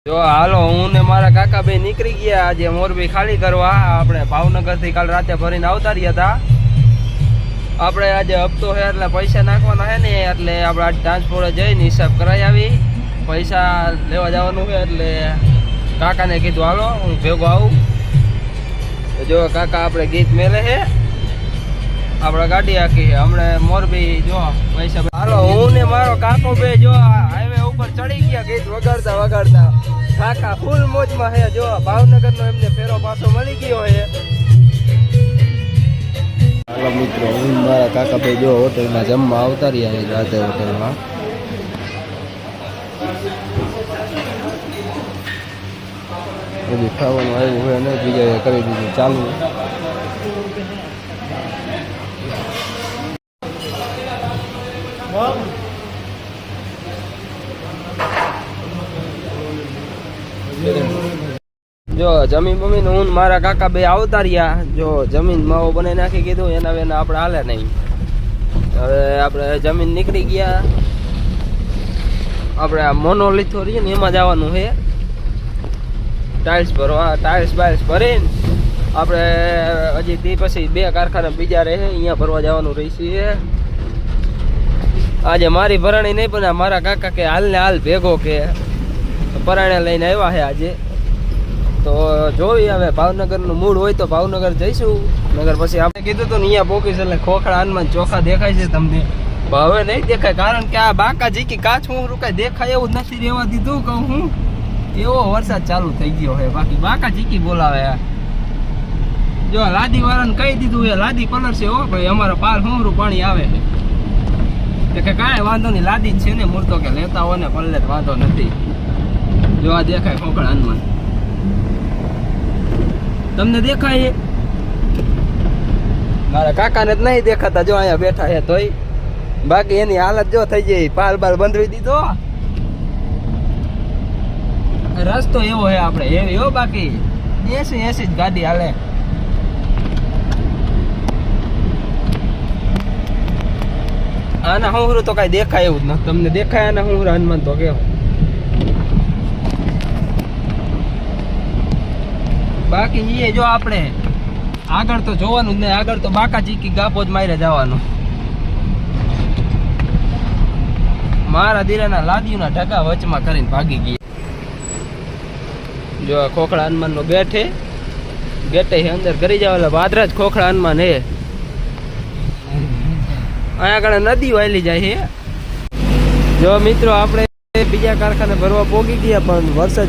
જો હાલો હું ને મારા કાકા ભાઈ નીકળી ગયા આજે મોરબી ખાલી કરવા. આપણે ભાવનગર થી કાલ રાતે ભરીને આવતા રહ્યા હતા. આપણે આજે હપ્તો છે એટલે પૈસા નાખવાના છે ને, એટલે આપણે આજ ટ્રાન્સપોર્ટ જઈને હિસાબ કરાવી આવી. પૈસા લેવા જવાનું છે એટલે કાકાને કીધું હાલો હું ભેગો આવું. જો કાકા આપણે ગીત મેલે છે, આપણે ગાડી આખી હમણાં મોરબી. જો પૈસા હાલો હું ને મારો કાકો બે જો હાઈવે ઉપર ચડી ગયા ગીત વગાડતા વગાડતા. કાકા ફૂલ મોજમાં છે. જો ભાવનગર નો એમને ફેરો પાછો મળી ગયો છે. હાલો મિત્રો હું મારા કાકા ભાઈ જો હોટલમાં જમવા આવતા રહ્યા રાતે હોટલમાં. બધી ખાવાનું આવ્યું હોય ને બીજા કરી દીધું ચાલુ. જો જમીન બમીન હું મારા કાકા બે આવતા રહ્યા. જો જમીન માવો બનાવી નાખી કીધું એના વેના આપણે હાલે નહીં. હવે આપણે જમીન નીકળી ગયા. આપણે આ મોનોલિથો રહીએ ને એમાં જવાનું છે ટાઇલ્સ ભરવા. ટાઇલ્સ બાઇલ્સ ભરીને આપણે હજી તે પછી બે કારખાના બીજા રહે અહીંયા ભરવા જવાનું રહીશું. આજે મારી ભરાણી નહીં પણ મારા કાકા કે હાલ ને હાલ ભેગો કે પરાણે લઈને આવ્યા છે આજે. તો જોઈ હવે ભાવનગરનું મૂડ હોય તો ભાવનગર જઈશું. નગર પછી આપણે કીધું હતું ને અહીંયા પોકીશ એટલે ખોખડા હનુમાન ચોખા દેખાય છે તમને. હવે નહીં દેખાય કારણ કે આ બાકા જીકી કાચ હું કઈ દેખાય એવું નથી રહેવા દીધું. કહું હું એવો વરસાદ ચાલુ થઈ ગયો છે. બાકી બાકા જીકી બોલાવે. જો લાદી વાળાને કહી દીધું એ લાદી કલર છે હો ભાઈ, અમારો પાર હોમરું પાણી આવે છે કે કાંઈ વાંધો નહીં લાદી જ છે ને મૂર્તો કે લેતા હોય ને પલ્લે વાંધો નથી. જો આ દેખાય ખોખડા હનુમાન તમને દેખાય? મારા કાકાને જ નહીં દેખાતા. જો અહીંયા બેઠા છે તોય બાકી એની હાલત જો થઈ જાય. પાલ બાલ બંધવી દીધો. રસ્તો એવો છે આપણે એવી હો. બાકી 80 જ ગાડી હાલે. આના હુંરું તો કઈ દેખાય એવું જ નથી. તમને દેખાય આના હુંરું હનુમાન તો કેવો? બાકી એ જો આપણે આગળ તો જોવાનું જ નહીં. આગળ તો બાકા ચીકી ગાપો જ મારે જવાનું. મારા દીરાના લાદીઓના ઢગા વચમાં કરીને ભાગી ગયા. જો આ ખોખડા હનુમાન નો ગેટ છે. ગેટે અંદર કરી જાવ એટલે વાદરા જ ખોખડા હનુમાન હે. અહીંયા આગળ નદી વાયલી જાય છે. જો મિત્રો આપણે બીજા કારખાને ભરવા પોગી ગયા પણ વરસાદ